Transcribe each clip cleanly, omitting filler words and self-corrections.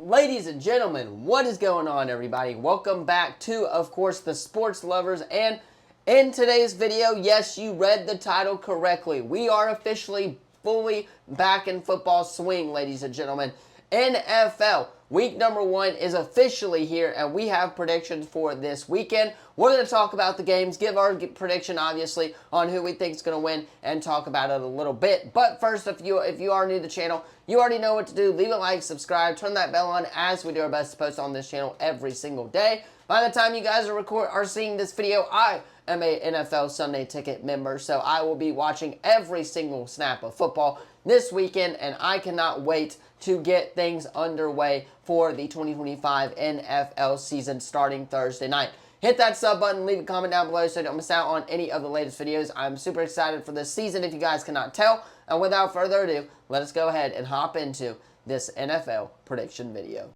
Ladies and gentlemen, what is going on, everybody? Welcome back to, of course, the Sports Lovers. And in today's video, yes, you read the title correctly. We are officially fully back in football swing, ladies and gentlemen. NFL week number 1 is officially here, and we have predictions for this weekend. We're going to talk about the games, give our prediction, obviously, on who we think is going to win, and talk about it a little bit. But first, if you are new to the channel, you already know what to do. Leave a like, subscribe, turn that bell on, as we do our best to post on this channel every single day. By the time you guys are seeing this video, I am a NFL Sunday Ticket member, so I will be watching every single snap of football this weekend, and I cannot wait to get things underway for the 2025 NFL season starting Thursday night. Hit that sub button, leave a comment down below so you don't miss out on any of the latest videos. I'm super excited for this season, if you guys cannot tell. And without further ado, let us go ahead and hop into this NFL prediction video.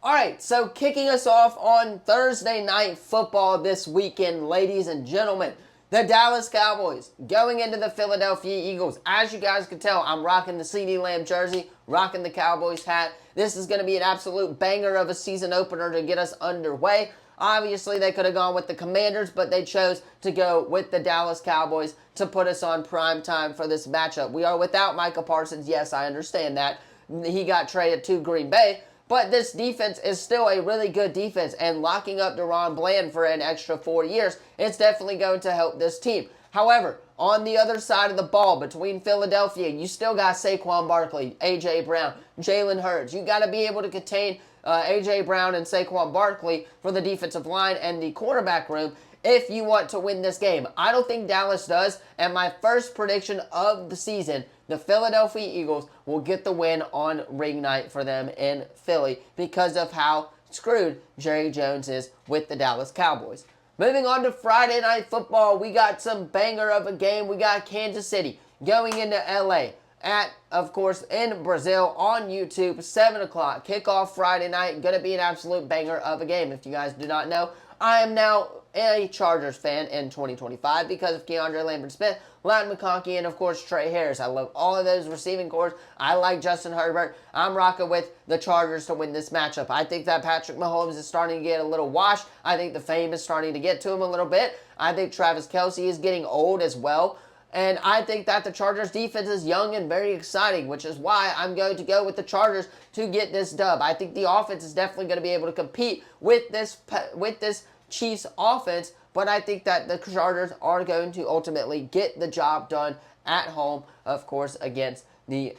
Alright, so kicking us off on Thursday Night Football this weekend, ladies and gentlemen, the Dallas Cowboys going into the Philadelphia Eagles. As you guys can tell, I'm rocking the CeeDee Lamb jersey, rocking the Cowboys hat. This is going to be an absolute banger of a season opener to get us underway. Obviously, they could have gone with the Commanders, but they chose to go with the Dallas Cowboys to put us on prime time for this matchup. We are without Micah Parsons. Yes, I understand that. He got traded to Green Bay. But this defense is still a really good defense, and locking up DaRon Bland for an extra 4 years, it's definitely going to help this team. However, on the other side of the ball, between Philadelphia, you still got Saquon Barkley, A.J. Brown, Jalen Hurts. You got to be able to contain A.J. Brown and Saquon Barkley for the defensive line and the quarterback room if you want to win this game. I don't think Dallas does, and my first prediction of the season, the Philadelphia Eagles will get the win on ring night for them in Philly because of how screwed Jerry Jones is with the Dallas Cowboys. Moving on to Friday Night Football, we got some banger of a game. We got Kansas City going into LA at, of course, in Brazil on YouTube, 7 o'clock. Kickoff Friday night. Going to be an absolute banger of a game. If you guys do not know, I am now a Chargers fan in 2025 because of Keandre Lambert-Smith, Latin McConkey, and of course Trey Harris. I love all of those receiving corps. I like Justin Herbert. I'm rocking with the Chargers to win this matchup. I think that Patrick Mahomes is starting to get a little washed. I think the fame is starting to get to him a little bit. I think Travis Kelce is getting old as well. And I think that the Chargers defense is young and very exciting, which is why I'm going to go with the Chargers to get this dub. I think the offense is definitely going to be able to compete with this Chiefs offense, but I think that the Chargers are going to ultimately get the job done at home, of course, against in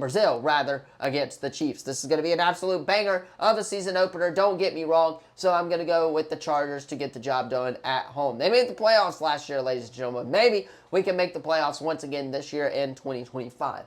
Brazil, rather, against the Chiefs. This is going to be an absolute banger of a season opener, don't get me wrong, so I'm going to go with the Chargers to get the job done at home. They made the playoffs last year, ladies and gentlemen. Maybe we can make the playoffs once again this year in 2025.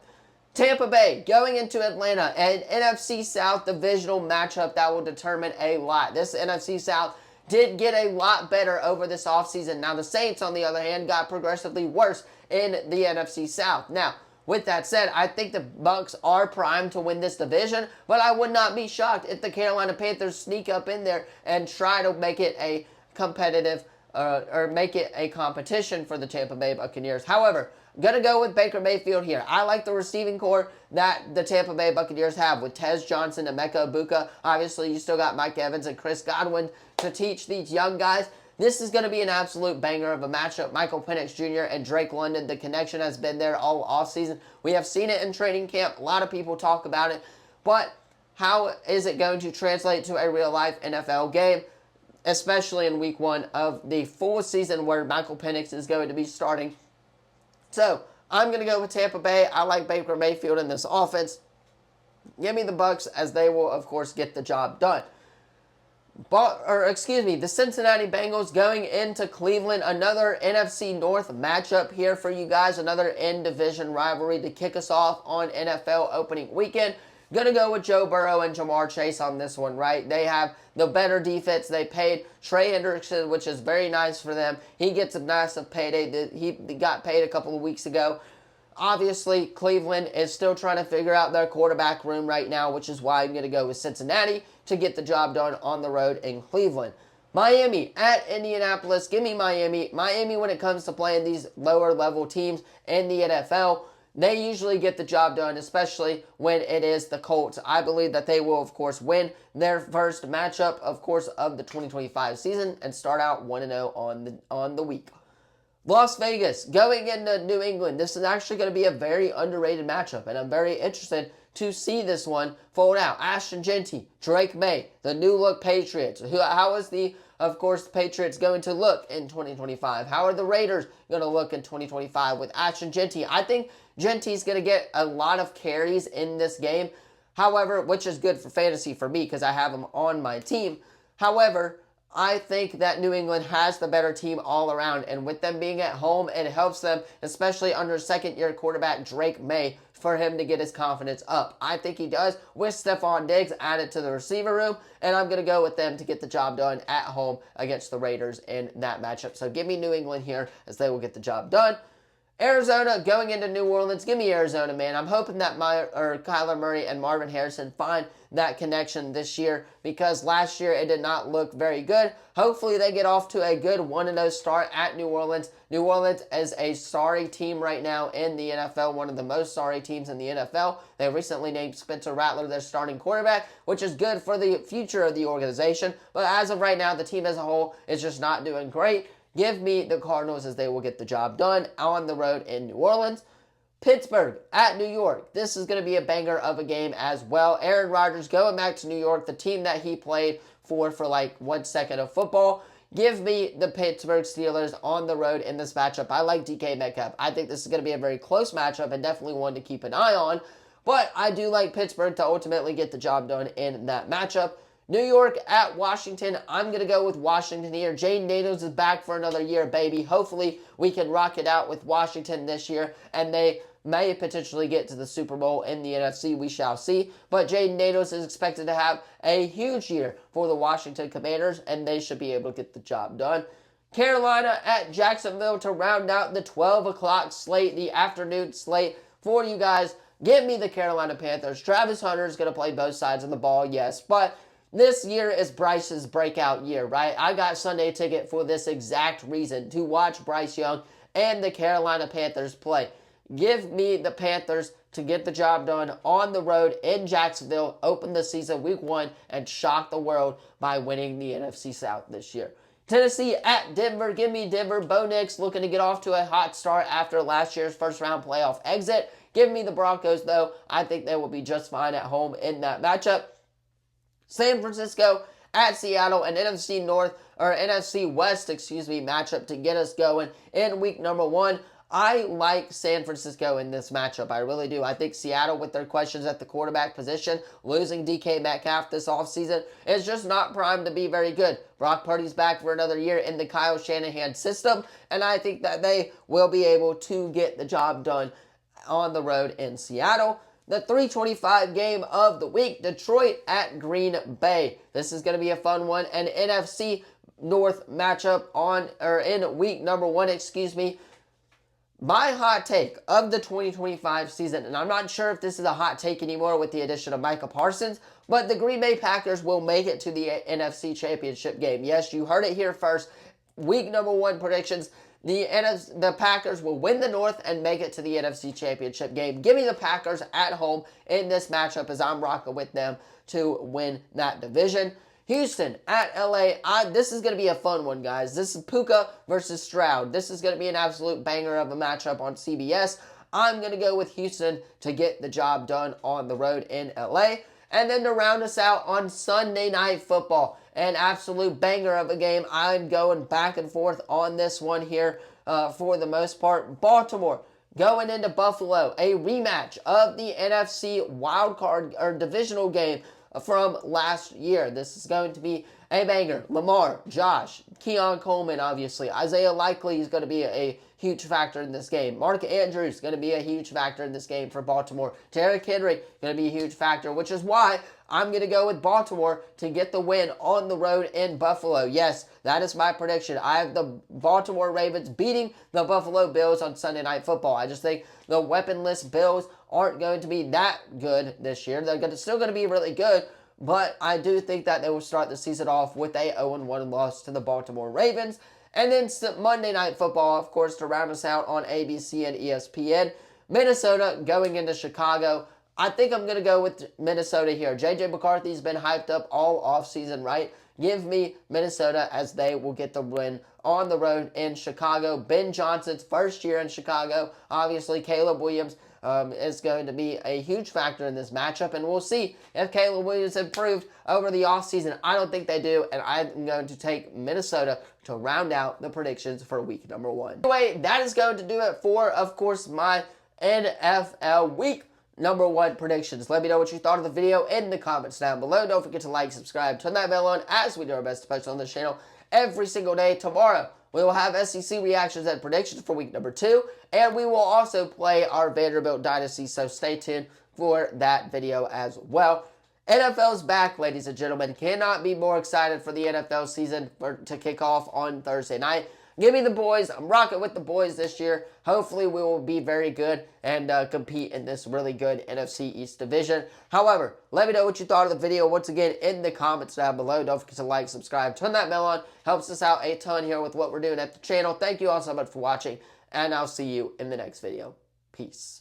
Tampa Bay going into Atlanta, an NFC South divisional matchup that will determine a lot. This NFC South did get a lot better over this offseason. Now, the Saints, on the other hand, got progressively worse in the NFC South. Now, with that said, I think the Bucs are primed to win this division, but I would not be shocked if the Carolina Panthers sneak up in there and try to make it a competitive or make it a competition for the Tampa Bay Buccaneers. However, I'm going to go with Baker Mayfield here. I like the receiving core that the Tampa Bay Buccaneers have with Tez Johnson and Emeka Egbuka. Obviously, you still got Mike Evans and Chris Godwin to teach these young guys. This is going to be an absolute banger of a matchup. Michael Penix Jr. and Drake London, the connection has been there all offseason. We have seen it in training camp. A lot of people talk about it. But how is it going to translate to a real-life NFL game, especially in week 1 of the full season where Michael Penix is going to be starting? So, I'm going to go with Tampa Bay. I like Baker Mayfield in this offense. Give me the Bucs, as they will, of course, get the job done. The Cincinnati Bengals going into Cleveland. Another NFC North matchup here for you guys. Another in-division rivalry to kick us off on NFL opening weekend. Going to go with Joe Burrow and Jamar Chase on this one, right? They have the better defense. They paid Trey Hendrickson, which is very nice for them. He gets a massive payday. He got paid a couple of weeks ago. Obviously, Cleveland is still trying to figure out their quarterback room right now, which is why I'm going to go with Cincinnati to get the job done on the road in Cleveland. Miami at Indianapolis. Give me Miami. Miami, when it comes to playing these lower level teams in the NFL, they usually get the job done, especially when it is the Colts. I believe that they will, of course, win their first matchup, of course, of the 2025 season and start out 1-0 on the week. Las Vegas going into New England. This is actually going to be a very underrated matchup, and I'm very interested to see this one fold out. Ashton Jeanty, Drake May, the new look Patriots. How is of course, the Patriots going to look in 2025? How are the Raiders going to look in 2025 with Ashton Jeanty? I think Jeanty's going to get a lot of carries in this game. However, which is good for fantasy for me because I have him on my team. However, I think that New England has the better team all around, and with them being at home, it helps them, especially under second-year quarterback Drake May, for him to get his confidence up. I think he does with Stephon Diggs added to the receiver room, and I'm going to go with them to get the job done at home against the Raiders in that matchup. So give me New England here as they will get the job done. Arizona going into New Orleans. Give me Arizona, man. I'm hoping that Kyler Murray and Marvin Harrison find that connection this year because last year it did not look very good. Hopefully they get off to a good 1-0 start at New Orleans. New Orleans is a sorry team right now in the NFL, one of the most sorry teams in the NFL. They recently named Spencer Rattler their starting quarterback, which is good for the future of the organization. But as of right now, the team as a whole is just not doing great. Give me the Cardinals as they will get the job done on the road in New Orleans. Pittsburgh at New York. This is going to be a banger of a game as well. Aaron Rodgers going back to New York, the team that he played for like 1 second of football. Give me the Pittsburgh Steelers on the road in this matchup. I like DK Metcalf. I think this is going to be a very close matchup and definitely one to keep an eye on. But I do like Pittsburgh to ultimately get the job done in that matchup. New York at Washington. I'm going to go with Washington here. Jaden Daniels is back for another year, baby. Hopefully, we can rock it out with Washington this year, and they may potentially get to the Super Bowl in the NFC. We shall see. But Jaden Daniels is expected to have a huge year for the Washington Commanders, and they should be able to get the job done. Carolina at Jacksonville to round out the 12 o'clock slate, the afternoon slate for you guys. Give me the Carolina Panthers. Travis Hunter is going to play both sides of the ball, yes, but this year is Bryce's breakout year, right? I got Sunday ticket for this exact reason, to watch Bryce Young and the Carolina Panthers play. Give me the Panthers to get the job done on the road in Jacksonville, open the season week 1, and shock the world by winning the NFC South this year. Tennessee at Denver. Give me Denver. Bo Nix looking to get off to a hot start after last year's first-round playoff exit. Give me the Broncos, though. I think they will be just fine at home in that matchup. San Francisco at Seattle, an NFC West, matchup to get us going in week number 1. I like San Francisco in this matchup. I really do. I think Seattle, with their questions at the quarterback position, losing DK Metcalf this offseason, is just not primed to be very good. Brock Purdy's back for another year in the Kyle Shanahan system, and I think that they will be able to get the job done on the road in Seattle. The 325 game of the week, Detroit at Green Bay. This is going to be a fun one. An NFC North matchup in week number 1, My hot take of the 2025 season, and I'm not sure if this is a hot take anymore with the addition of Micah Parsons, but the Green Bay Packers will make it to the NFC Championship game. Yes, you heard it here first. Week number 1 predictions. The Packers will win the North and make it to the NFC Championship game. Give me the Packers at home in this matchup as I'm rocking with them to win that division. Houston at LA. This is going to be a fun one, guys. This is Puka versus Stroud. This is going to be an absolute banger of a matchup on CBS. I'm going to go with Houston to get the job done on the road in LA. And then to round us out on Sunday Night Football, an absolute banger of a game. I'm going back and forth on this one here for the most part. Baltimore going into Buffalo, a rematch of the NFC wildcard or divisional game from last year. This is going to be a banger. Lamar, Josh, Keon Coleman, obviously. Isaiah Likely is going to be a huge factor in this game. Mark Andrews is going to be a huge factor in this game for Baltimore. Derrick Henry going to be a huge factor, which is why I'm going to go with Baltimore to get the win on the road in Buffalo. Yes, that is my prediction. I have the Baltimore Ravens beating the Buffalo Bills on Sunday Night Football. I just think the weaponless Bills aren't going to be that good this year. They're still going to be really good, but I do think that they will start the season off with a 0-1 loss to the Baltimore Ravens. And then Monday Night Football, of course, to round us out on ABC and ESPN. Minnesota going into Chicago. I think I'm going to go with Minnesota here. J.J. McCarthy's been hyped up all offseason, right? Give me Minnesota as they will get the win on the road in Chicago. Ben Johnson's first year in Chicago. Obviously, Caleb Williams is going to be a huge factor in this matchup, and we'll see if Caleb Williams improved over the offseason. I don't think they do, and I'm going to take Minnesota to round out the predictions for week number 1. Anyway, that is going to do it for, of course, my NFL week number 1 predictions. Let me know what you thought of the video in the comments down below. Don't forget to like, subscribe, turn that bell on as we do our best to post on this channel every single day. Tomorrow, we will have SEC reactions and predictions for week number 2, and we will also play our Vanderbilt Dynasty, so stay tuned for that video as well. NFL's back, ladies and gentlemen. Cannot be more excited for the NFL season to kick off on Thursday night. Give me the boys. I'm rocking with the boys this year. Hopefully, we will be very good and compete in this really good NFC East division. However, let me know what you thought of the video once again in the comments down below. Don't forget to like, subscribe, turn that bell on. Helps us out a ton here with what we're doing at the channel. Thank you all so much for watching, and I'll see you in the next video. Peace.